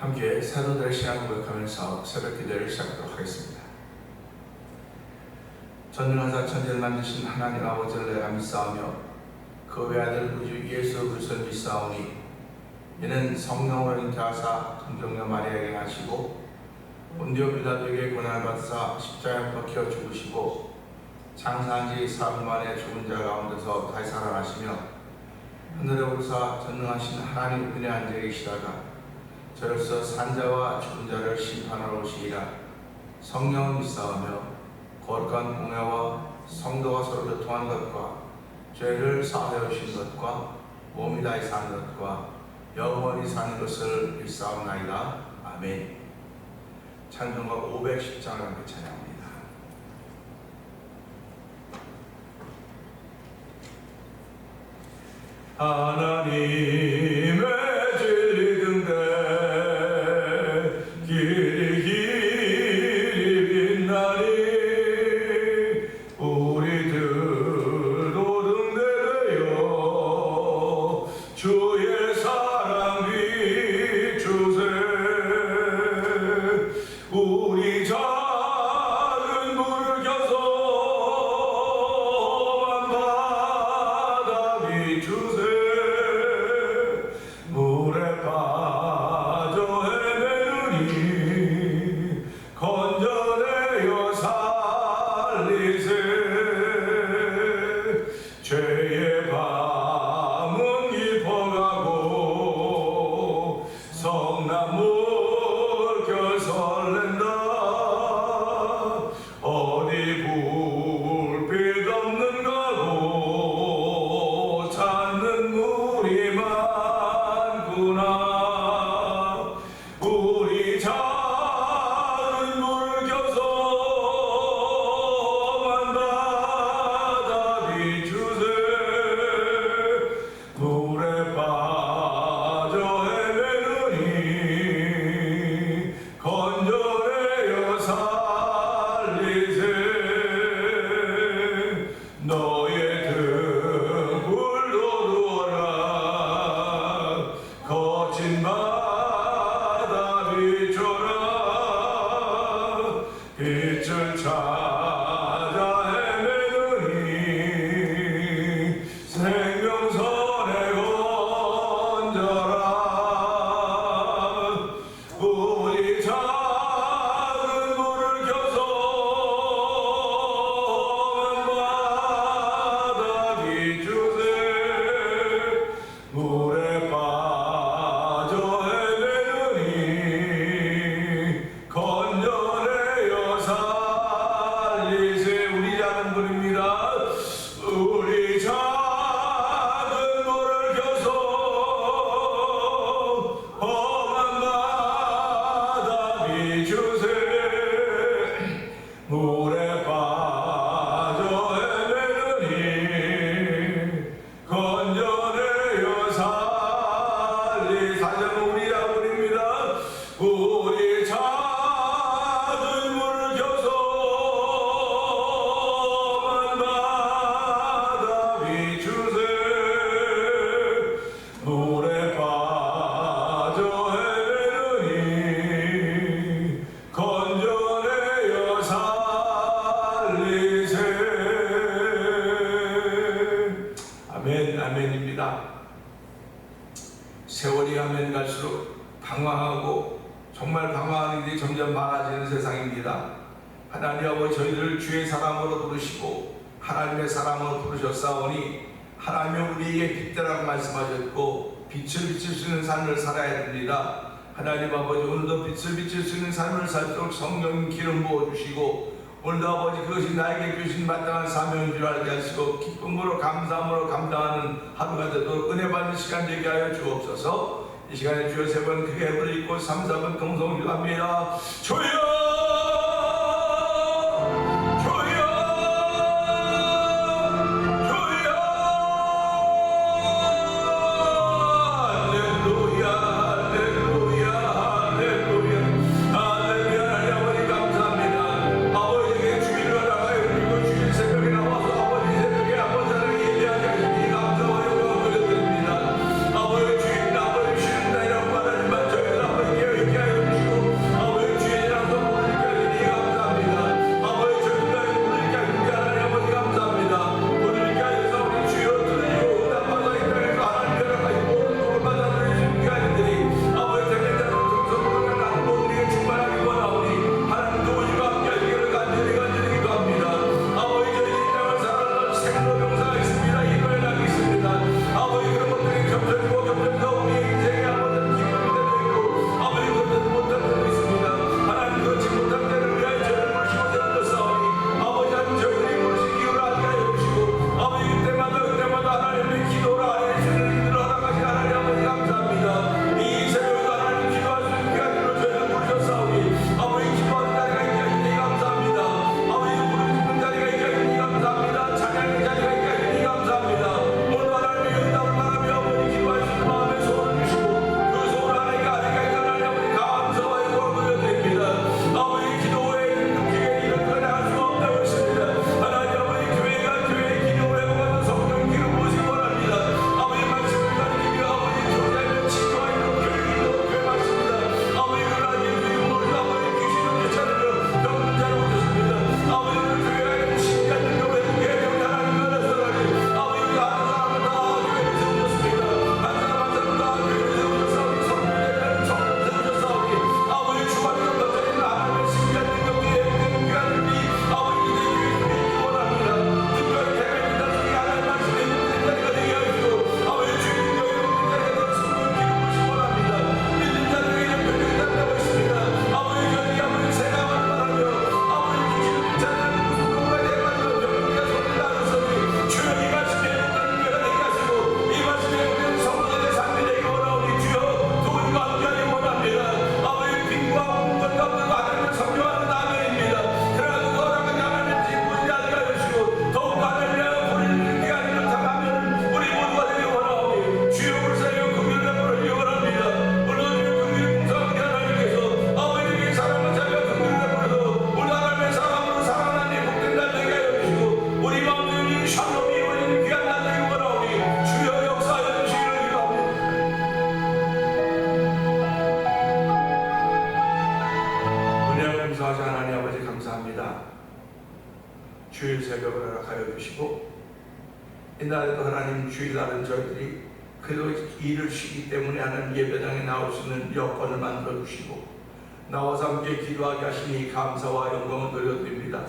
함께 사도들의 신앙 고백하면서 새벽 기도를 시작하도록 하겠습니다. 전능하사 천지를 만드신 하나님 아버지를 내가 믿사오며 그 외아들 구주 예수 그리스도를 믿사오니 이는 성령으로 잉태하사 동정녀 마리아에게 나시고 본디오 빌라도에게 고난을 받으사 십자가에 박혀 죽으시고 장사한 지 사흘 만에 죽은 자 가운데서 다시 살아나시며 하늘에 오르사 전능하신 하나님 은혜 앉아 계시다가 저로서 산자와 죽은 자를 심판하러 오시리라. 성령을 믿사오며 거룩한 공회와 성도가 서로 교통하는 것과 죄를 사하여 주신 것과 몸이 다시 사는 것과 영원히 사는 것을 믿사옵나이다. 아멘. 찬송가 510장을 함께 찬양합니다. 하나님의 진리 등대 길이 빛나니 우리들도 등대되어 주의 사랑 비추세. 우리 작은 불을 켜서 바다 비추세. 물에 빠져 헤매느니 건져내어 살리세. 죄의 밤은 깊어가고 성난 물결 설렌다. 어디 불빛 없는 가고 찾는 물이 많구나. 우리 작은 불 켜서 바다 비추세. 물에 빠져 헤매느니 건져내어 살리세. 너의 등불도 두어라. 거친 바다 비춰라. 빛을 찾아 헤매느니 생명선에 건져라. 우리 작은 불을 켜서 바다 비추세. 물에 빠져 헤매느니 건져내어 살리세. 우리 작은 불입니다. 우리 작은 불을 켜서 험한 바다 비추세. 물에 빠져 헤매느니 건져내어 살리. 사실은 우리 작은입니다. 우리 작은 물을 켜서 험한 바다 비추세. 물에 빠져 헤매느니 건져내어 살리세. 아멘. 아멘입니다. 세월이 가면 갈수록 방황하고 정말 방황하는 일이 점점 많아지는 세상입니다. 하나님 아버지, 저희들을 주의 사람으로 부르시고 하나님의 사람으로 부르셨사오니 하나님은 우리에게 빛대라고 말씀하셨고 빛을 비칠 수 있는 삶을 살아야 됩니다. 하나님 아버지, 오늘도 빛을 비칠 수 있는 삶을 살도록 성령 기름 부어주시고 오늘도 아버지 그것이 나에게 주신 마땅한 사명인 줄 알게 하시고 기쁨으로 감사함으로 감당하는 하루가 되도록 은혜 받는 시간 되게 하여 주옵소서. 이 시간에 주여 세 번 크게 부르짖고 3, 4번 동성 기도합니다. 주여! 주일 새벽을 허락하여 주시고, 이날에도 하나님 주일날은 저희들이 그래도 일을 쉬기 때문에 하나님 예배당에 나올 수 있는 여건을 만들어 주시고 나와서 함께 기도하게 하시니 감사와 영광을 돌려드립니다.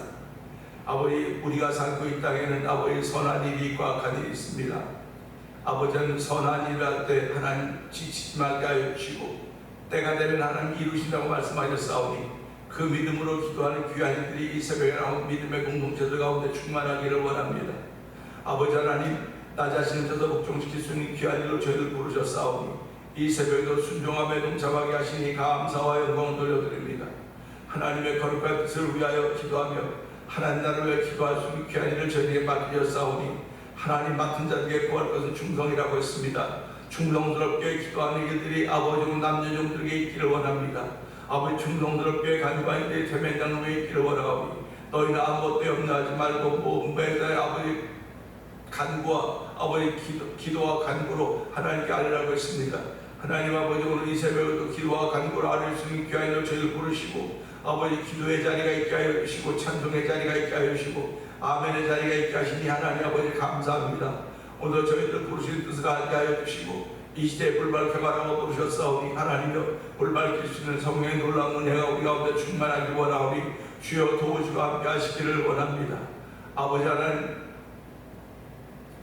아버지, 우리가 살고 이 땅에는 아버지 선한 일이 있고 악한 일이 있습니다. 아버지는 선한 일을 할 때 하나님 지치지 말게 하여 주시고 때가 되면 하나님 이루신다고 말씀하셨사오니 그 믿음으로 기도하는 귀한 이들이 이 새벽에 나온 믿음의 공동체들 가운데 충만하기를 원합니다. 아버지 하나님, 나 자신을 저도 복종시킬 수 있는 귀한 일로 저희를 부르셨사오니 이 새벽에도 순종함에 동참하게 하시니 감사와 영광을 돌려드립니다. 하나님의 거룩한 뜻을 위하여 기도하며 하나님 나라를 위해 기도할 수 있는 귀한 일을 저희에게 맡기셨사오니 하나님 맡은 자들에게 구할 것은 충성이라고 했습니다. 충성스럽게 기도하는 이들이 아버지 남녀종들에게 있기를 원합니다. 아버지, 충성스럽게 간구하는 이들이 태면장 위에 있기를 원하오니 너희는 아무것도 염려하지 말고 매달 아버지 간구와 아버지 기도와 간구로 하나님께 아뢰라고 했습니다. 하나님 아버지, 오늘 이 새벽에도 기도와 간구를 아뢰 수 있는 귀한 일로 저희를 부르시고 아버지 기도의 자리가 있게 하여 주시고 찬송의 자리가 있게 하여 주시고 아멘의 자리가 있게 하시니 하나님 아버지 감사합니다. 오늘 저희들 부르신 뜻을 알게 하여 주시고 이 시대에 불 밝혀가라고 부르셨사오니 하나님여 불 밝힐 수 있는 성령의 놀라운 은혜가 우리 가운데 충만하기 원하오니 주여 도우시고 함께 하시기를 원합니다. 아버지 하나님,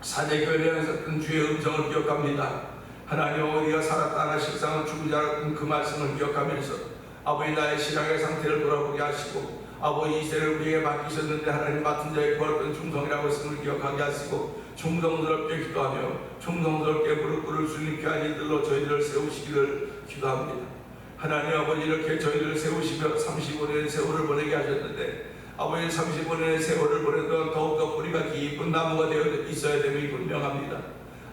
사제교회에 있었던 주의 음성을 기억합니다. 하나님, 우리가 살았다 하나 실상은 죽은 자라는 그 말씀을 기억하면서 아버지 나의 신앙의 상태를 돌아보게 하시고 아버지 이 세를 우리에게 맡기셨는데 하나님 맡은 자의 구할건 충성이라고 했음을 기억하게 하시고 충성스럽게 기도하며 충성스럽게 무릎 꿇을 수 있는 귀한 이들로 저희들을 세우시기를 기도합니다. 하나님 아버지, 이렇게 저희들을 세우시며 35년의 세월을 보내게 하셨는데 아버지 35년의 세월을 보내도 더욱더 뿌리가 깊은 나무가 되어 있어야 됨이 분명합니다.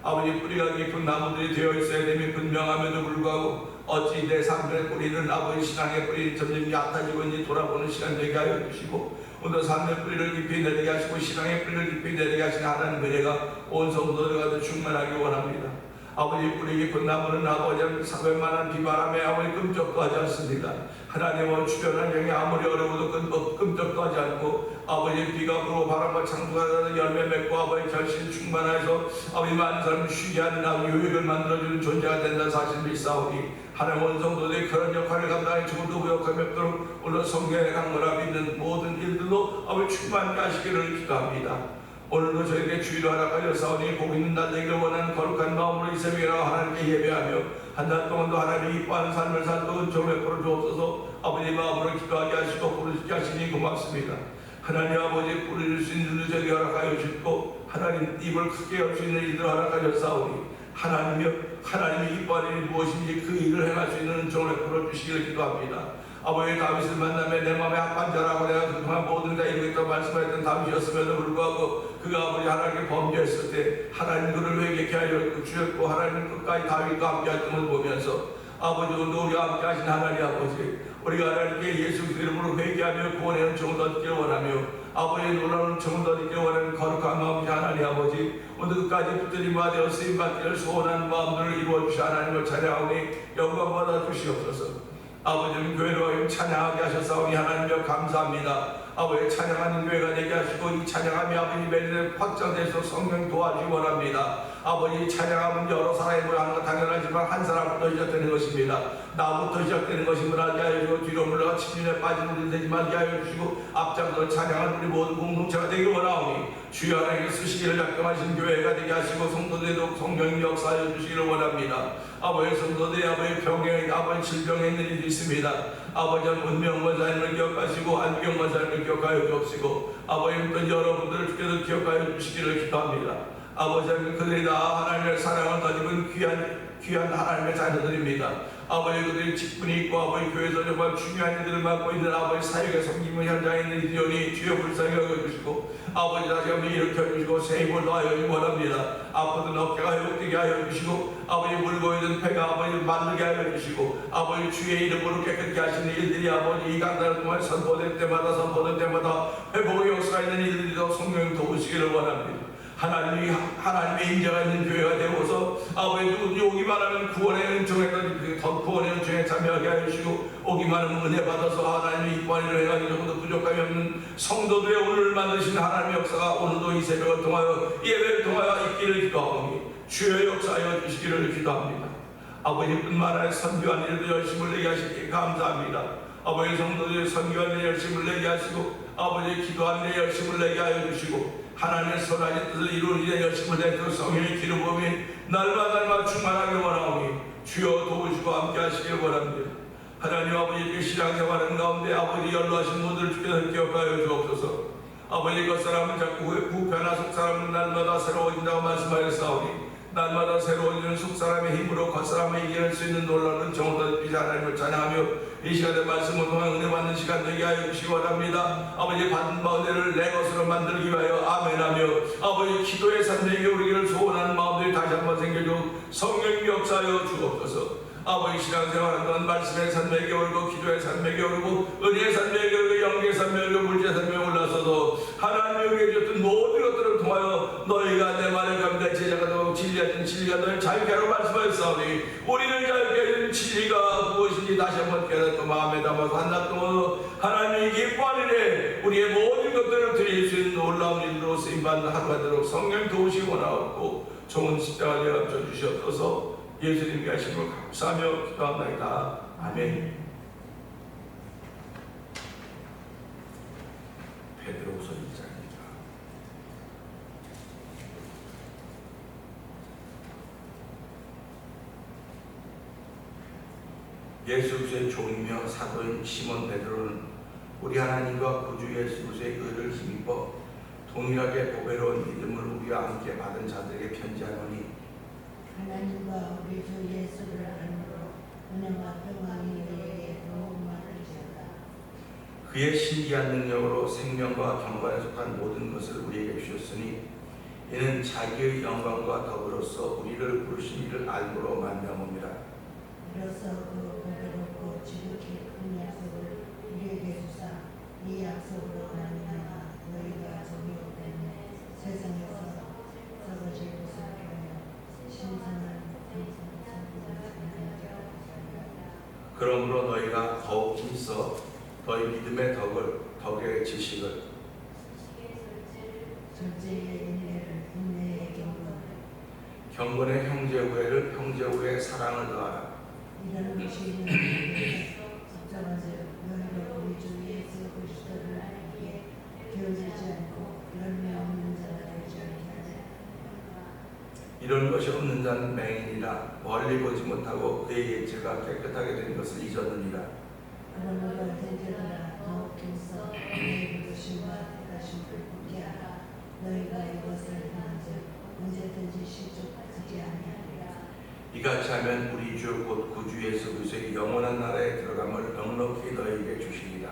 아버지, 뿌리가 깊은 나무들이 되어 있어야 됨이 분명함에도 불구하고 어찌 내 삶의 뿌리는 아버지 신앙의 뿌리는 점점 얕아지고 있는지 돌아보는 시간 되게 하여 주시고 오늘 삶의 뿌리를 깊이 내리게 하시고 신앙의 뿌리를 깊이 내리게 하시는 하나님 은혜가 온 성도들과 충만하기 원합니다. 아버지, 뿌리 깊은 나무는 아버지 웬만한 비바람에 아버지 끔찍도 하지 않습니다. 하나님은 주변 환경이 아무리 어려워도 끔찍도 하지 않고 아버지 비가 불고 바람과 창수가 열매 맺고 아버지 결신 충만해서 아버지 많은 사람을 쉬게 하는 유익을 만들어주는 존재가 된다는 사실을 믿사오니 하나님 온 성도들이 그런 역할을 감당해 주고도 부역함이 없도록 오늘 성경에 강건함 있는 모든 일들로 아버지 충만케 하시기를 기도합니다. 오늘도 저에게 주의를 허락하여사오니 복 있는 날 되기를 원하는 거룩한 마음으로 이 새벽이라 하나님께 예배하며 한 달 동안도 하나님이 이뻐하는 삶을 살고 은총을 베풀어 주옵소서. 아버지 마음으로 기도하게 하시고 부르시게 하시니 고맙습니다. 하나님 아버지, 부르실 수 있는 일을 저에게 허락하여 주시고 하나님 입을 크게 열 수 있는 일을 허락하여사오니 하나님이 이뻐하는 일이 무엇인지 그 일을 행할 수 있는 은총을 베풀어 주시기를 기도합니다. 아버지, 다윗을 만나며 내 마음에 합한 자라고 내가 그동안 모든 다 이루겠다고 말씀하셨던 다윗이었음에도 불구하고 그가 아버지 하나님께 범죄했을 때 하나님 그를 회개케 하여 주셨고 하나님 끝까지 다윗과 함께 활동을 보면서 아버지, 오늘 우리와 함께 하신 하나님 아버지, 우리가 하나님께 예수 그리스도 이름으로 회개하며 구원의 은총을 얻기를 원하며 아버지의 놀라운 은총을 얻기를 원하는 거룩한 마음이 하나님 아버지, 오늘 끝까지 붙들림과 되어 쓰임받기를 소원하는 마음들을 이루어주시 하나님을 찬양하오니 영광 받아 주시옵소서. 아버지는 교회로 찬양하게 하셨사오니 하나님여 감사합니다. 아버지, 찬양하는 교회가 되게 하시고 이 찬양함이 아버지 매일 확장돼서 성령 도와주기 원합니다. 아버지, 찬양하면 여러 사람이 하는 건 당연하지만 한 사람부터 시작되는 것입니다. 나부터 시작되는 것임을 알게 하여 주시고 뒤로 물러가 침륜에 빠진 우리 되지 말게 하여 주시고 앞장서 찬양하는 우리 모든 공동체가 되기 원하오니 주여 하나님께 쓰시기를 작정하신 교회가 되게 하시고 성도들도 성령이 역사하여 주시기를 원합니다. 아버지, 성도들이 아버지 병에 아버지 질병에 있는 일이 있습니다. 아버지는 문명 원사님을 기억하시고 안경 원사님을 기억하여 주옵시고 아버지는 또 여러분들을 주께서 기억하여 주시기를 기도합니다. 아버지는 그들이 다 하나님의 사랑을 덧입은 귀한 하나님의 자녀들입니다. 아버지, 그들이 직분이 있고 아버지 교회에서 정말 중요한 일들을 맡고 있는 아버지 사역의 섬김의 현장에 있는 이들이 주여 불쌍히 여겨주시고 아버지 다시 한번 일으켜주시고 새 힘을 더하여 주시기 원합니다. 아프던 어깨가 회복되게 하여 주시고 아버지 물고 있는 폐가 아버지 만들게 하여 주시고 아버지 주의 이름으로 깨끗게 하시는 일들이 아버지 이 강단을 통해 선포될 때마다 회복의 역사가 있는 일들이 더 성령 도우시기를 원합니다. 하나님의 인자가 있는 교회가 되어서 아버지 누구 오기만 하면 구원의 은총에 더 구원의 은총에 성령에 참여하게 하여 주시고 오기만 하면 은혜 받아서 하나님의 이권을 행하기 조금도 부족함이 없는 성도들의 오늘을 만드신 하나님의 역사가 오늘도 이 새벽을 통하여 예배를 통하여 있기를 기도하오니 주여 역사하여 주시기를 기도합니다. 아버지뿐만 아니라 선교하는 일도 열심을 내게 하시기에 감사합니다. 아버지 성도들의 선교하는 데 열심을 내게 하시고 아버지 기도하는 데 열심을 내게 하여 주시고 하나님의 선하신 뜻을 이루는 일에 열심을 내도록 성령의 기름부음이 날마다 충만하게 원하오니 주여 도우시고 함께 하시기를 원합니다. 하나님 아버지께 신앙생활하는 가운데 아버지 연로하신 분들을 주께서 기억하여 주옵소서. 아버지 겉사람은 자꾸 부패나 속사람은 날마다 새로워진다고 말씀하였사오니 날마다 새로워지는 속사람의 힘으로 겉사람을 이겨낼 수 있는 놀라운 정원을 빛 하나님을 찬양하며 이 시간에 말씀을 통해 은혜 받는 시간 되게 하여 주시기 원합니다. 아버지 받은 은혜를 내 것으로 만들기 위하여 아멘하며 아버지 기도의 산맥에 우리를 소원하는 마음들이 다시 한번 생겨주고 성령이 역사하여 주옵소서. 아버지 신앙생활하는 동안 말씀의 산맥에 오르고 기도의 산맥에 오르고 은혜의 산맥에 오르고 영계의 산맥에 오르고 물질의 산맥에 올라서도 하나님이 우리에게 줬던 모든 것들을 통하여 너희가 내 말을 감다 제자가 되고 진리하신 진리가 너희 자유케 하라고 말씀하였사오니 우리를 자유케 하는 진리가 무엇인지 다시 한번 깨닫고 마음에 담아서 한낱 동안 하나님이 기뻐하리래 우리의 모든 것들을 드릴 수 있는 놀라운 일로 쓰임받는 하루가 되도록 성령 도우시기 원하옵고 좋은 십자가에 감춰 주시옵소서. 예수님께 하신 걸 감사하며 기도합니다. 아멘. 베드로후서 1장입니다. 예수 그리스도의 종이며 사도인 시몬 베드로는 우리 하나님과 구주 예수 그리스도의 의를 힘입어 동일하게 보배로운 믿음을 우리와 함께 받은 자들에게 편지하노니 하나님과 우리 주 예수를 알므로 은혜와 평안이 너희에게 너무 많으시다. 그의 신기한 능력으로 생명과 경관에 속한 모든 것을 우리에게 주셨으니 이는 자기의 영광과 더불어서 우리를 부르신 이를 알므로 만명합니다. 이로써 그 보배롭고 지극히 큰 약속을 우리에게 주사 이 약속으로 말미암아 너희가 정욕 때문에 세상에서 썩어질 것을 피하여 신선한 그러므로 너희가 더욱 힘써 너희 믿음의 덕의 지식을 절제의 인내를 인내의 경건의 형제 우애를 형제 우애의 사랑을 더하라. 이런 것이 있는 너희에게 적절한즉 너희가 우리 주 예수 그리스도를 알기에 게으르지 않고 열매 없는 자가 되지 않게 하라. 이런 것이 없는 자는 맹인이라 멀리 보지 못하고 그의 예체가 깨끗하게 된 것을 잊었느니라. 그러므로 형제들아 더욱 힘써 너희 부르심과 택하심을 굳게 하라. 너희가 이것을 행한즉 언제든지 실족하지 아니하리라. 이같이 하면 우리 주 곧 구주 예수 그리스도의 영원한 나라에 들어감을 넉넉히 너희에게 주시리라.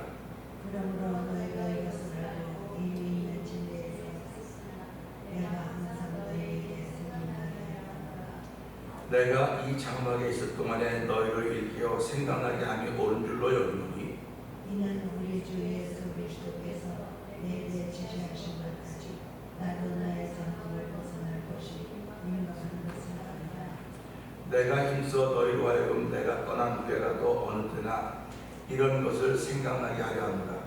그러므로 너희가 이것을 알고 이미 있는 진리에 내가 항상 너희에게 생각나게 하라. 내가 이 장막에 있을 동안에 너희를 일깨워 생각나게 하며 옳은 줄로 여기노니 이는 우리 주 예수 그리스도께서 내게 지시하신 것까지 나도 나의 성품을 벗어날 것이 민망한 것을 알라. 내가 힘써 너희로 하여금 내가 떠난 후에라도 어느 때나 이런 것을 생각나게 하려 하노라.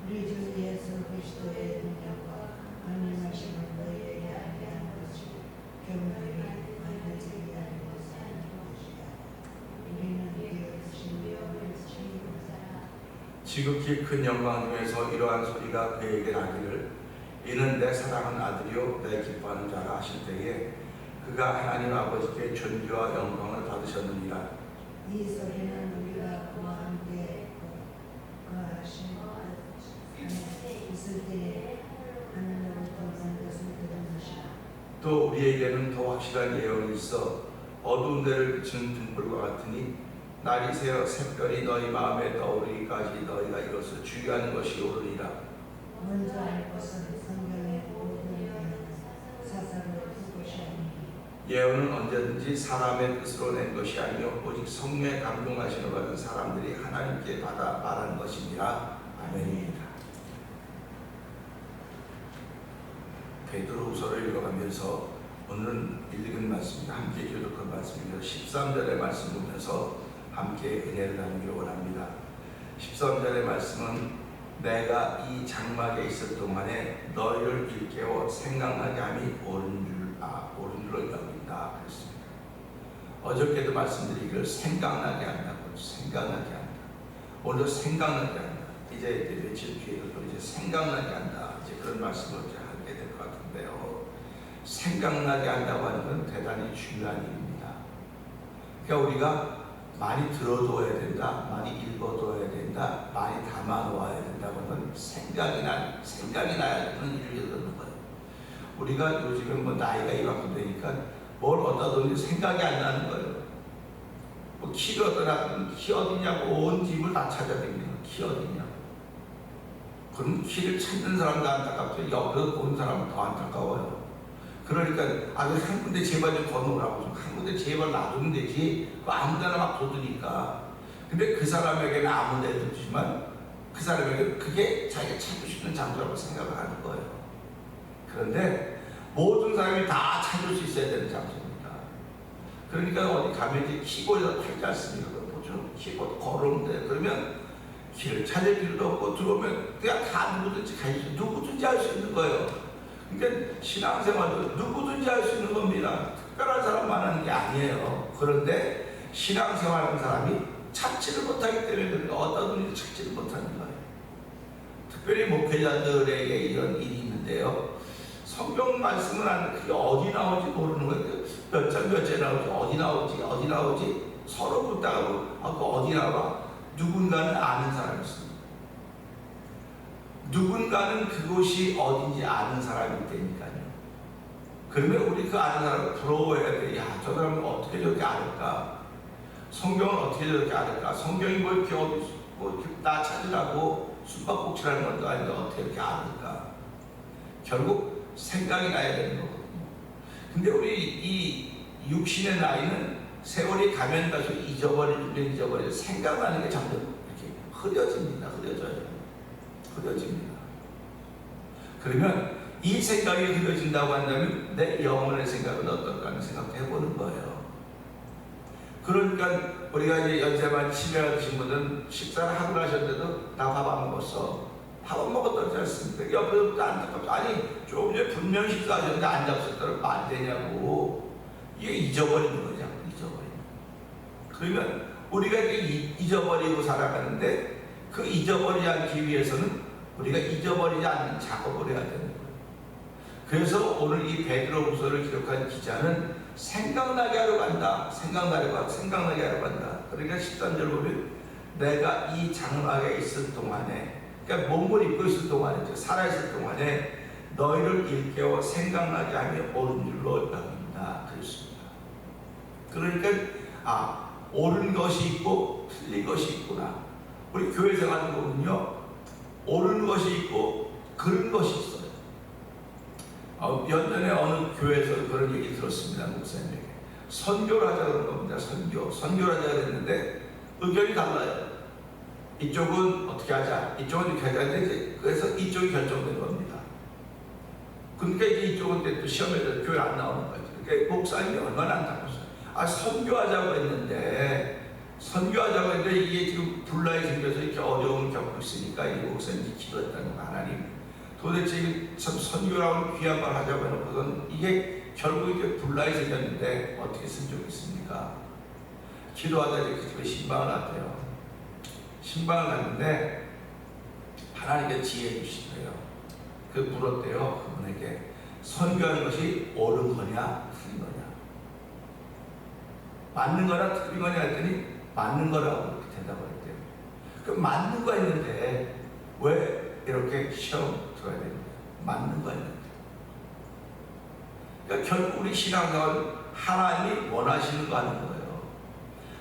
우리 주 예수 그리스도의 능력과 강림하심을 너희에게 알게 하는 것이 경건히 만들기 위한 것이 아닌 것이야. 우리는 깨어주신 영을 치유하자. 지극히 큰 영광 중에서 이러한 소리가 그에게 나기를 이는 내 사랑하는 아들이요 내 기뻐하는 자라 하실 때에 그가 하나님 아버지께 존귀와 영광을 받으셨느니라. 이 소리는 우리가 그와 함께 거하신 있을 때에 하늘로부터 온 것을 들은 것이라. 또 우리에게는 더 확실한 예언이 있어 어두운 데를 비추는 등불과 같으니 날이 새어 샛별이 너희 마음에 떠오르기까지 너희가 이것을 주의하는 것이 옳으니라. 먼저 알 것은 성경의 모든 예언은 사사로 된 것이 아니니 예언은 언제든지 사람의 뜻으로 낸 것이 아니요 오직 성령의 감동하심을 받은 사람들이 하나님께 받아 말하는 것이니라. 아멘입니다. 베드로후서를 읽어가면서 오늘은 읽은 말씀입니다. 함께 교독한 말씀입니다. 13절의 말씀 보면서 함께 은혜를 나누기를 원합니다. 13절의 말씀은 내가 이 장막에 있을 동안에 너희를 일깨워 생각나게 함이 옳은 줄로 여긴다 그랬습니다. 어저께도 말씀드리기를 생각나게 한다고, 생각나게 한다. 오늘도 생각나게 한다. 이제 며칠 뒤에도 또 이제 생각나게 한다. 이제 그런 말씀을 이제 하게 될 것 같은데요. 생각나게 한다고 하는 건 대단히 중요한 일입니다. 그러니까 우리가 많이 들어둬야 된다, 많이 읽어둬야 된다, 많이 담아놓아야 된다고 하는 생각이 나야 되는 일을 이루는 거예요. 우리가 요즘에 뭐 나이가 이만큼 되니까 뭘 어디다 뒀는지 생각이 안 나는 거예요. 뭐 키를 어디다 놨더니 키 어디냐고 온 집을 다 찾아다니는 키 어디냐. 그럼 키를 찾는 사람도 안타깝죠. 옆에서 보는 사람은 더 안타까워요. 그러니까 한 군데 제발 좀 건너라고, 한 군데 제발 놔두면 되지. 아무데나 막 둬두니까. 근데 그 사람에게는 아무 데도 주지만 그 사람에게는 그게 자기가 찾고 싶은 장소라고 생각을 하는 거예요. 그런데 모든 사람이 다 찾을 수 있어야 되는 장소입니다. 그러니까 어디 가면 이제 키보드가 팔지 않습니까? 보죠. 키보드 걸으면 돼. 그러면 길을 찾을 필요도 없고 들어오면 그냥 다 누구든지 할 수 있는 거예요. 그러니까 신앙생활도 누구든지 할 수 있는 겁니다. 특별한 사람만 하는 게 아니에요. 그런데 신앙생활하는 사람이 찾지를 못하기 때문에 어떤 분이 찾지를 못하는 거예요. 특별히 목회자들에게 이런 일이 있는데요. 성경 말씀은 그게 어디 나오지 모르는 거예요. 몇 장 몇 장 나오지, 어디 나오지 서로 묻다가 그 어디 나와? 누군가는 아는 사람이 있습니다. 누군가는 그곳이 어딘지 아는 사람이 있다니까요. 그러면 우리 그 아는 사람을 부러워해야 돼. 야, 저 사람은 어떻게 저렇게 알을까? 성경은 어떻게 저렇게 알을까? 성경이 뭐 이렇게 나 찾으라고 숨바꼭질하는 것도 아닌데 어떻게 이렇게 알을까? 결국 생각이 나야 되는 거거든요. 근데 우리 이 육신의 나이는 세월이 가면 갈수록 잊어버리죠. 생각나는 게 점점 이렇게 흐려집니다. 그러면 이 생각이 흐려진다고 한다면 내 영혼의 생각은 어떨까 하는 생각도 해보는 거예요. 그러니까 우리가 이제 연세만 치매가 드신 분들은 식사를 하고 나셨는데도 나 밥 안 먹었어. 밥 안 먹었다지 않습니까? 옆에서 안타깝죠. 아니 조금 전에 분명 식사하셨는데 안 잡수셨다면 안 되냐고. 이게 잊어버리는 거죠. 그러면 우리가 이렇게 잊어버리고 살아가는데 그 잊어버리지 않기 위해서는 우리가 잊어버리지 않는 작업을 해야 되는 거예요. 그래서 오늘 이 베드로후서를 기록한 기자는 생각나게 하러 간다. 생각나게 하러 간다. 그러니까 13절 보면 내가 이 장막에 있을 동안에, 그러니까 몸을 입고 있을 동안에, 살아있을 동안에 너희를 일깨워 생각나게 하며 옳은 줄로 여긴다. 그랬습니다. 그러니까 옳은 것이 있고 틀린 것이 있구나. 우리 교회 생활을 보면요, 옳은 것이 있고 그런 것이 있어요. 몇 년에 어느 교회에서 그런 얘기 들었습니다. 목사님에게 선교를 하자 그런 겁니다. 선교를 하자 그랬는데 의견이 달라요. 이쪽은 어떻게 하자, 이쪽은 이렇게 하자. 그래서 이쪽이 결정된 겁니다. 그러니까 이제 이쪽은 또 시험에서 교회 안 나오는 거죠. 그러니까 목사님이 얼마나 안타깝어요. 선교하자고 했는데 이게 지금 분란이 생겨서 이렇게 어려움을 겪고 있으니까 이 목사님이 기도했다는 거. 하나님 도대체 참 선교라고 귀한 말 하자고 해놓고선 이게 결국 이렇게 분란이 생겼는데 어떻게 했으면 좋겠습니까? 기도하다 이제 그 집에 신방을 왔대요. 신방을 갔는데 하나님께 지혜 주신 거예요. 물었대요. 그분에게 선교하는 것이 옳은 거냐 틀린 거냐, 맞는 거나 틀린 거냐 했더니 맞는 거라고 그렇게 대답을 했대요. 그럼 맞는 거 있는데 왜 이렇게 시험 들어야 되는 거예요? 맞는 거 있는데. 그러니까 결국 우리 신앙생활은 하나님이 원하시는 거 하는 거예요.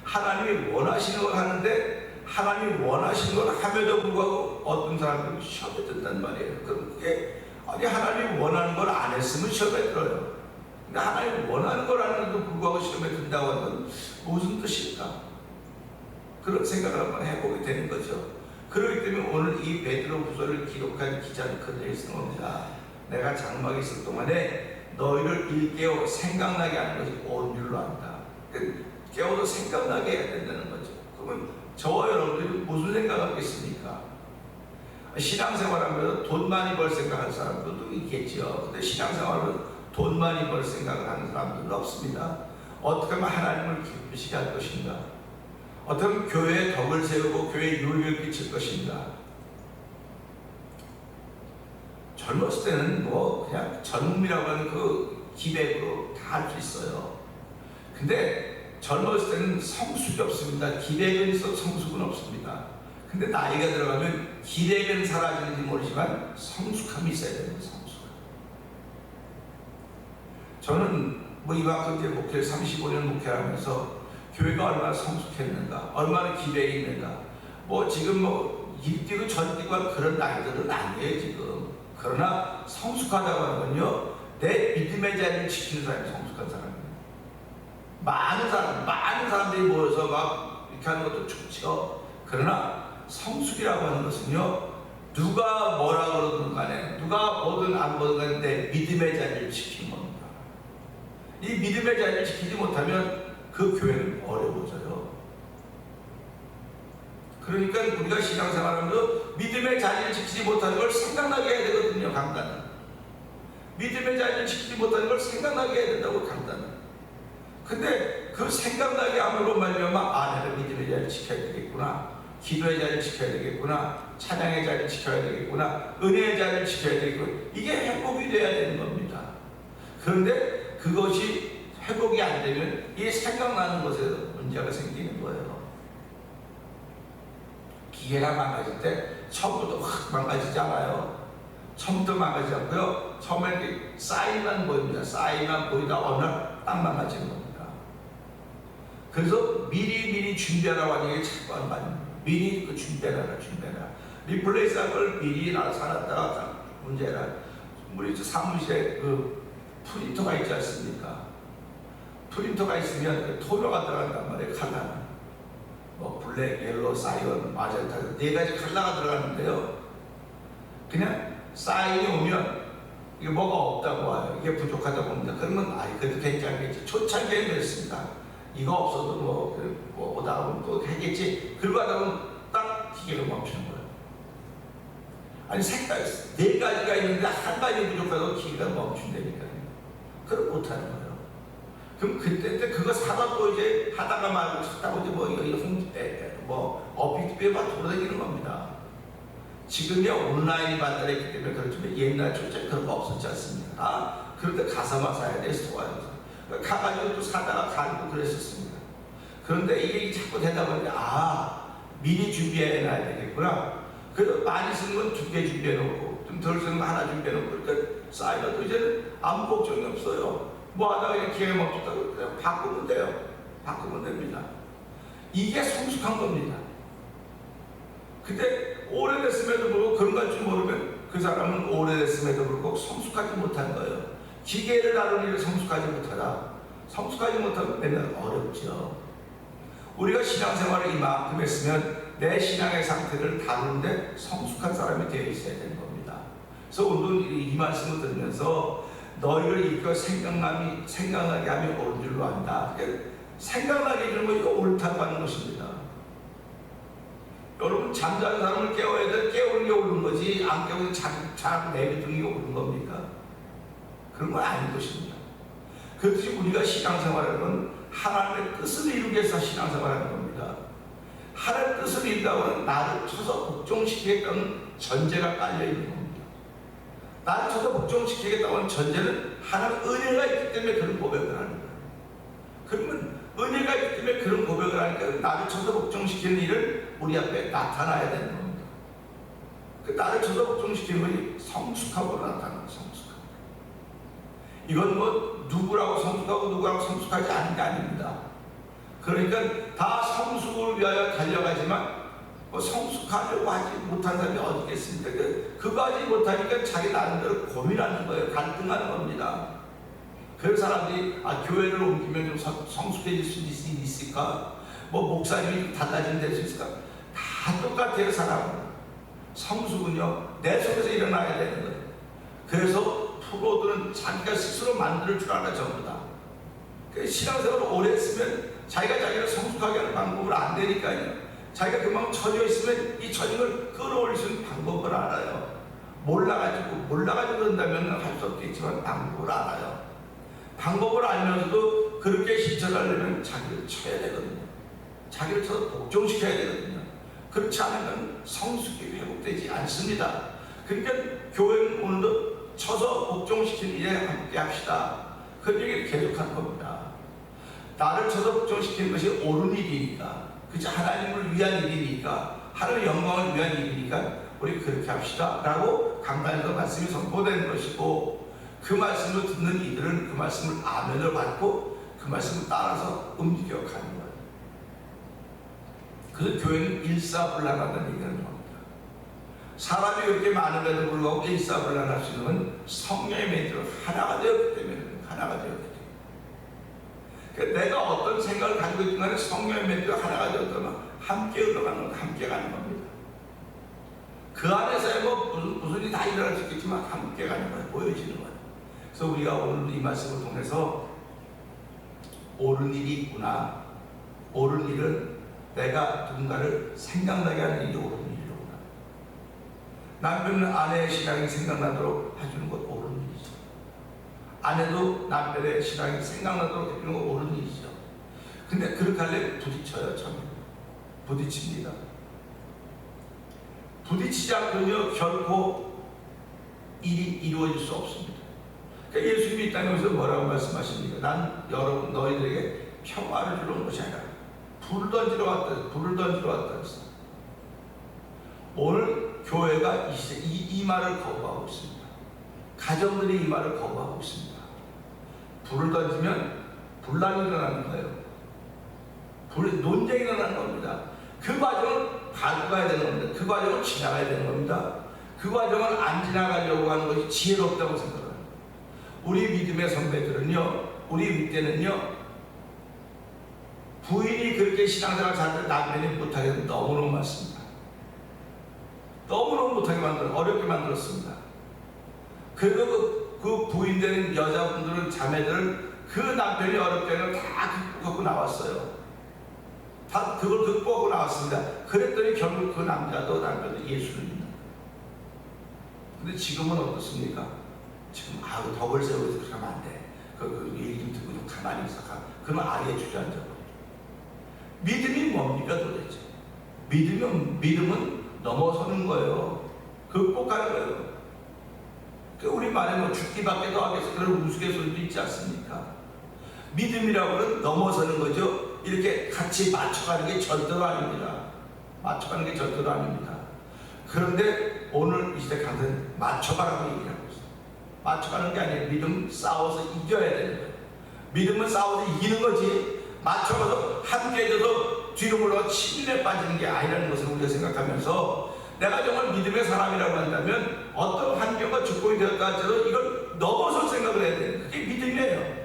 하나님이 원하시는 걸 하는데 하나님이 원하시는 걸 함에도 불구하고 어떤 사람들은 시험에 든단 말이에요. 그럼 그게 하나님이 원하는 걸 안 했으면 시험에 들어요. 근데 하나님이 원하는 걸 하는데도 불구하고 시험에 든다고 하는 건 무슨 뜻일까? 그런 생각을 한번 해보게 되는 거죠. 그렇기 때문에 오늘 이 베드로후서를 기록한 기자는 그대로 있습니다. 내가 장막에 있을 동안에 너희를 일깨워 생각나게 하는 것이 옳은 줄로 안다. 깨워도 생각나게 해야 된다는 거죠. 그러면 저와 여러분들이 무슨 생각하겠습니까? 신앙생활하면서 돈 많이 벌 생각하는 사람들도 있겠죠. 근데 신앙생활은 돈 많이 벌 생각을 하는 사람들은 없습니다. 어떻게 하면 하나님을 기쁘시게 할 것인가? 어떻게 하면 교회에 덕을 세우고 교회에 유익을 끼칠 것인가? 젊었을 때는 뭐 그냥 젊음이라고 하는 그 기백으로 다 할 수 있어요. 근데 젊었을 때는 성숙이 없습니다. 기백은 있어도 성숙은 없습니다. 근데 나이가 들어가면 기백은 사라지는지 모르지만 성숙함이 있어야 됩니다. 성숙함. 저는 뭐 이만큼 이제 목회를 35년 목회하면서 교회가 얼마나 성숙했는가, 얼마나 기백이 있는가. 뭐 지금 뭐 일뛰고 전뛰고 그런 나이들은 아니에요 지금. 그러나 성숙하다고 하는 건요, 내 믿음의 자리를 지키는 사람이 성숙한 사람이에요. 많은 사람들이 모여서 막 이렇게 하는 것도 좋죠. 그러나 성숙이라고 하는 것은요, 누가 뭐라 그러든 간에, 누가 뭐든 안 보든 간에 내 믿음의 자리를 지키는 겁니다. 이 믿음의 자리를 지키지 못하면 그 교회는 어려워져요. 그러니까 우리가 신앙생활하면서 믿음의 자리를 지키지 못하는 걸 생각나게 해야 되거든요. 강단은 믿음의 자리를 지키지 못하는 걸 생각나게 해야 된다고. 강단은. 근데 그 생각나게 함으로 말미암아 내가 믿음의 자리를 지켜야 되겠구나, 기도의 자리를 지켜야 되겠구나, 찬양의 자리를 지켜야 되겠구나, 은혜의 자리를 지켜야 되겠구나, 이게 회복이 돼야 되는 겁니다. 그런데 그것이 회복이 안 되면 이 생각나는 것에 문제가 생기는 거예요. 기계가 망가질 때 처음부터 확 망가지지 않아요. 처음부터 망가지지 않고요, 처음에 사인만 보입니다. 사인만 보이다 어느 날 딱 망가지는 겁니다. 그래서 미리 준비하라고 하는 게 자꾸 안 맞는 거예요. 미리 그 준비해라. 리플레이스 할 걸 미리 사놨다가 문제라. 우리 사무실에 그 프린터가 있지 않습니까? 프린터가 있으면 그 토너가 들어간단 말이에요. 컬러는 뭐 블랙, 옐로, 사이언, 마젠타 4가지 컬러가 들어가는데요, 그냥 사인이 오면 이게 뭐가 없다고 와요. 이게 부족하다고 옵니다. 그러면 그래도 괜찮겠지. 초창기에 그랬습니다. 이거 없어도 뭐 오다 보면 또 하겠지. 그러고 하다 보면 딱 기계가 멈추는 거예요. 아니 색깔 4가지가 있는데 한 가지 부족하다고 기계가 멈춘다니까요. 그럼 못하는 거예요. 그럼 그때 그거 사다 또 이제 하다가 말고 싶다고 이제 어피트에 막 돌아다니는 겁니다. 지금이야 온라인이 발달했기 때문에 그렇지만 옛날 초창 그런 거 없었지 않습니까? 그럴 때 가서만 사야 돼, 스토어에서. 가가지고 또 사다가 가지고 그랬었습니다. 그런데 이게 자꾸 되다 보니까 미리 준비해놔야 되겠구나. 그래서 많이 쓰는 건 2개 준비해놓고 좀 덜 쓰는 거 하나 준비해놓고, 그러니까 쌓여도 이제는 아무 걱정이 없어요. 뭐 하다가 이렇게 기회가 멈췄다고 그냥 바꾸면 돼요. 바꾸면 됩니다. 이게 성숙한 겁니다. 근데 오래됐음에도 불구하고 그런 걸 줄 모르면 그 사람은 오래됐음에도 불구하고 성숙하지 못한 거예요. 기계를 다루는 일을 성숙하지 못하다. 성숙하지 못하면 맨날 어렵죠. 우리가 신앙생활을 이만큼 했으면 내 신앙의 상태를 다루는데 성숙한 사람이 되어 있어야 되는 겁니다. 그래서 오늘 이 말씀을 들으면서 너희를 이끌어 생각나게 하면 옳은 줄로 안다. 생각나게 해주는 거 이거 옳다고 하는 것입니다. 여러분, 잠자는 사람을 깨워야 돼. 깨우는 게 옳은 거지, 안 깨우는 잘 내비두는 게 옳은 겁니까? 그런 건 아닌 것입니다. 그렇듯이 우리가 신앙생활하는 건 하나님의 뜻을 이루기 위해서 신앙생활하는 겁니다. 하나님의 뜻을 이룬다고 하는 나를 쳐서 복종시키겠다는 전제가 깔려있는 겁니다. 나를 쳐서 복종시키겠다고 하는 전제는 하나님의 은혜가 있기 때문에 그런 고백을 하는 거예요. 그러면 은혜가 있기 때문에 그런 고백을 하니까 나를 쳐서 복종시키는 일을 우리 앞에 나타나야 되는 겁니다. 그 나를 쳐서 복종시키는 것이 성숙하고 나타나는 성숙함. 이건 뭐 누구라고 성숙하고 누구라고 성숙하지 않은 게 아닙니다. 그러니까 다 성숙을 위하여 달려가지만 뭐 성숙하려고 하지 못한 사람이 어디 있겠습니까? 그거 하지 못하니까 자기 나름대로 고민하는 거예요. 갈등하는 겁니다. 그래서 사람들이 교회를 옮기면 좀 성숙해질 수 있을까? 뭐 목사님이 달라지는 될 수 있을까? 다 똑같아요. 사람은. 성숙은요, 내 속에서 일어나야 되는 거예요. 그래서 프로들은 자기가 스스로 만들 줄 알아. 전부 다. 신앙생활을 오래 했으면 자기가 자기를 성숙하게 하는 방법을 안 되니까요. 자기가 그만큼 처져 있으면 이 처짐을 끌어올릴 수 있는 방법을 알아요. 몰라가지고 그런다면 할 수 없겠지만 방법을 알아요. 방법을 알면서도 그렇게 실천하려면 자기를 쳐야 되거든요. 자기를 쳐서 복종시켜야 되거든요. 그렇지 않으면 성숙이 회복되지 않습니다. 그러니까 교회는 오늘도 쳐서 복종시키는 일에 함께 합시다. 그 얘기를 계속하는 겁니다. 나를 쳐서 복종시키는 것이 옳은 일이니까, 그치? 하나님을 위한 일이니까, 하나님의 영광을 위한 일이니까 우리 그렇게 합시다 라고 강단에서 말씀이 선포되는 것이고, 그 말씀을 듣는 이들은 그 말씀을 아멘을 받고 그 말씀을 따라서 움직여 가는 거예요. 그래서 교회는 일사불란하다는 얘기를 합니다. 사람이 그렇게 많은데도 불구하고 일사불란할 수 있는 건 성령의 멘트로 하나가 되었기 때문에, 하나가 되었기 때문에. 그러니까 내가 어떤 생각을 가지고 있든 간에 성령의 멘트가 하나가 되었다면 함께 흘러가는 건 함께 가는 겁니다. 그 안에서야 무슨 일이 다 일어날 수 있겠지만 함께 가는 거예요. 보여지는 거예요. 그래서 우리가 오늘 이 말씀을 통해서 옳은 일이 있구나. 옳은 일은 내가 누군가를 생각나게 하는 일이 옳은 일이로구나. 남편은 아내의 신앙이 생각나도록 해주는 것 옳은 일이죠. 아내도 남편의 신앙이 생각나도록 해주는 것 옳은 일이죠. 근데 그렇게 하려면 부딪혀요. 참 부딪힙니다. 부딪히지 않고는요 결코 일이 이루어질 수 없습니다. 그러니까 예수님이 이 땅에 오셔서 뭐라고 말씀하십니까? 난 여러분 너희들에게 평화를 주러 온 것이 아니라 불을 던지러 왔다 했어. 오늘 교회가 이 말을 거부하고 있습니다. 가정들이 이 말을 거부하고 있습니다. 불을 던지면 분란이 일어나는 거예요. 논쟁이 일어나는 겁니다. 그 과정을 밟고 가야 되는 겁니다. 그 과정을 지나가야 되는 겁니다. 그 과정을 안 지나가려고 하는 것이 지혜롭다고 생각합니다. 우리 믿음의 선배들은요, 우리 밑에는요, 부인이 그렇게 신앙생활 잘할 때 남편이 못하게 너무너무 많습니다. 너무너무 못하게 어렵게 만들었습니다. 그리고 그 부인 되는 여자분들은, 자매들은 그 남편이 어렵게 하는 걸 다 극복하고 나왔어요. 다 그걸 극복하고 나왔습니다. 그랬더니 결국 그 남자도 남편도 예수를 믿는 거예요. 근데 지금은 어떻습니까? 지금 덕을 세우고 그렇게 하면 안 돼. 그 얘기 좀 듣고 좀 가만히 있어. 그러면 아예 주저앉아버려. 믿음이 뭡니까 도대체? 믿음은 넘어서는 거예요. 극복하는 거예요. 우리 말에 뭐 죽기밖에 더 하겠어. 그런 우스갯소리도 있지 않습니까? 믿음이라고 하면 넘어서는 거죠. 이렇게 같이 맞춰가는 게 절대로 아닙니다. 맞춰가는 게 절대로 아닙니다. 그런데 오늘 이 시대 강사는 맞춰가라고 얘기하고 있어요. 맞춰가는 게 아니에요. 믿음 싸워서 이겨야 되는 거예요. 믿음은 싸워서 이기는 거지, 맞춰가서 함께 해줘서 뒤로 물러가 침륜에 빠지는 게 아니라는 것을 우리가 생각하면서, 내가 정말 믿음의 사람이라고 한다면 어떤 환경과 조건이 되었다 할지라도 이걸 넘어설 생각을 해야 돼요. 그게 믿음이에요.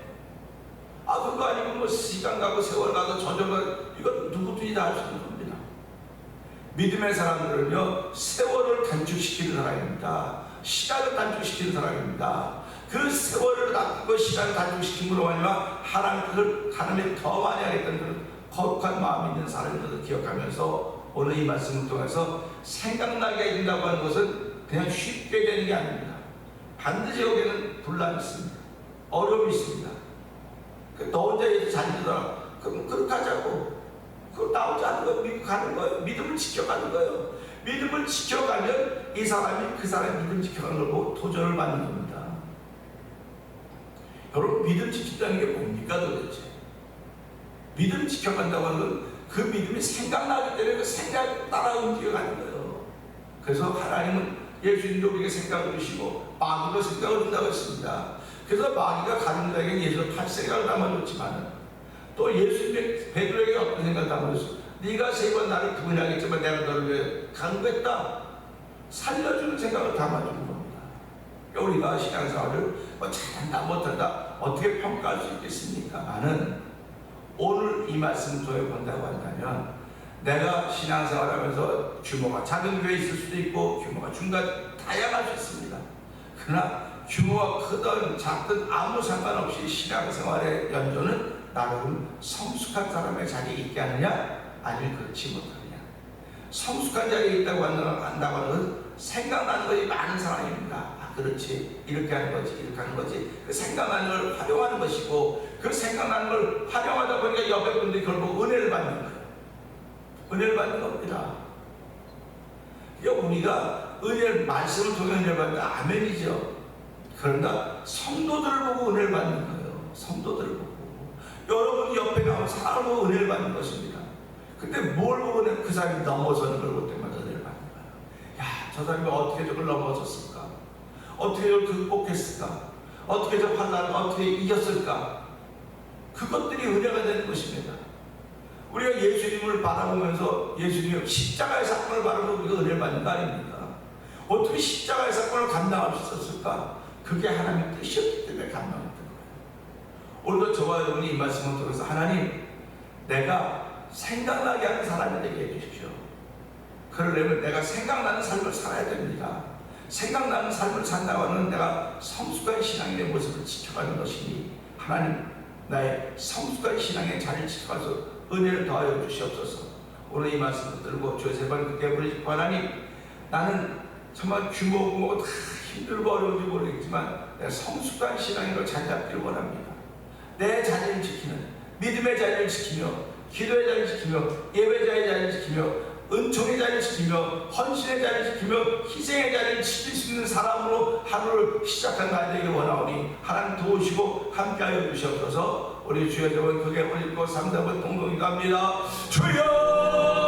그거 아니면 뭐 시간 가고 세월 가고 저절 가고 이건 누구든지 다 할 수 있는 겁니다. 믿음의 사람들은요, 세월을 단축시키는 사람입니다. 시간을 단축시키는 사람입니다. 그 세월을 낫고 시간을 단축시킴으로 말미암아 하나님의 더 많이 하겠다는 그런 거룩한 마음이 있는 사람들을 기억하면서 오늘 이 말씀을 통해서 생각나게 해준다고 하는 것은 그냥 쉽게 되는 게 아닙니다. 반드시 여기에는 분란이 있습니다. 어려움이 있습니다. 너 혼자 이제 잔디더라. 그럼 그렇게 하자고. 그거 나오지 않는 거예요. 믿고 가는 거예요. 믿음을 지켜가는 거예요. 믿음을 지켜가면 이 사람이 그 사람의 믿음 지켜가는 걸 보고 도전을 받는 겁니다. 여러분, 믿음 지킨다는 게 뭡니까 도대체? 믿음 지켜간다고 하는 건 그 믿음이 생각나기 때문에 그 생각 따라 움직여가는 거예요. 그래서 하나님은 예수님도 우리에게 생각을 주시고 마귀도 생각을 준다고 했습니다. 그래서 마귀가 가는 자에게 예수 할 생각을 담아줬지만 또 예수님의 베드로에게 어떤 생각을 담아줬어요? 네가 3번 나를 부인하겠지만 내가 너를 위해 간구했다. 살려주는 생각을 담아주는 겁니다. 우리가 신앙생활을 잘한다 못한다 어떻게 평가할 수 있겠습니까? 나는 오늘 이 말씀을 통해 본다고 한다면 내가 신앙생활하면서 규모가 작은 교회에 있을 수도 있고 규모가 중간 다양할 수 있습니다. 그러나 규모가 크든 작든 아무 상관없이 신앙생활의 연조는 나를 성숙한 사람의 자리에 있게 하느냐 아니면 그렇지 못하느냐. 성숙한 자리에 있다고 한다고 하는 것은 생각나는 것이 많은 사람입니다. 아 그렇지 이렇게 하는 거지 이렇게 하는 거지. 그 생각나는 걸 활용하는 것이고 그 생각나는 걸 활용하다 보니까 옆에 분들이 결국 은혜를 받는 거예요. 은혜를 받는 겁니다. 그러니까 우리가 은혜를 말씀을 통해 은혜를 받는다 아멘이죠. 그런가 성도들을 보고 은혜를 받는 거예요. 성도들을 보고 여러분 옆에 나온 사람을 보고 은혜를 받는 것입니다. 근데 뭘 보고 그 사람이 넘어서는 걸 볼 때마다 은혜를 받는 거예요. 야, 저 사람이 어떻게 저걸 넘어졌을까? 어떻게 저걸 극복했을까? 어떻게 저 환난을 어떻게 이겼을까? 그것들이 은혜가 되는 것입니다. 우리가 예수님을 바라보면서 예수님의 십자가의 사건을 바라보고 우리가 은혜를 받는 거 아닙니까? 어떻게 십자가의 사건을 감당할 수 있었을까? 그게 하나님의 뜻이었기 때문에 감당했던 거예요. 오늘도 저와 여러분이 이 말씀을 들어서 하나님 내가 생각나게 하는 사람이 되게 해주십시오. 그러려면 내가 생각나는 삶을 살아야 됩니다. 생각나는 삶을 산다고 하는 내가 성숙한 신앙인의 모습을 지켜가는 것이니 하나님 나의 성숙한 신앙의 자리를 지켜가서 은혜를 더하여 주시옵소서. 오늘 이 말씀을 들고 주의 세 번 그때 부르시고 하나님 나는 정말 규모고 다 힘들고 어려운지 모르겠지만 내가 성숙한 신앙인으로 자리 잡기를 원합니다. 내 자리를 지키는 믿음의 자리를 지키며 기도의 자리를 지키며 예배자의 자리를 지키며 은총의 자리를 지키며 헌신의 자리를 지키며 희생의 자리를 지킬 수 있는 사람으로 하루를 시작한 날 되길 원하오니 하나님 도우시고 함께하여 주시옵소서. 우리 주여 여러분 그게 올리고 3, 4번 동동이 갑니다. 주여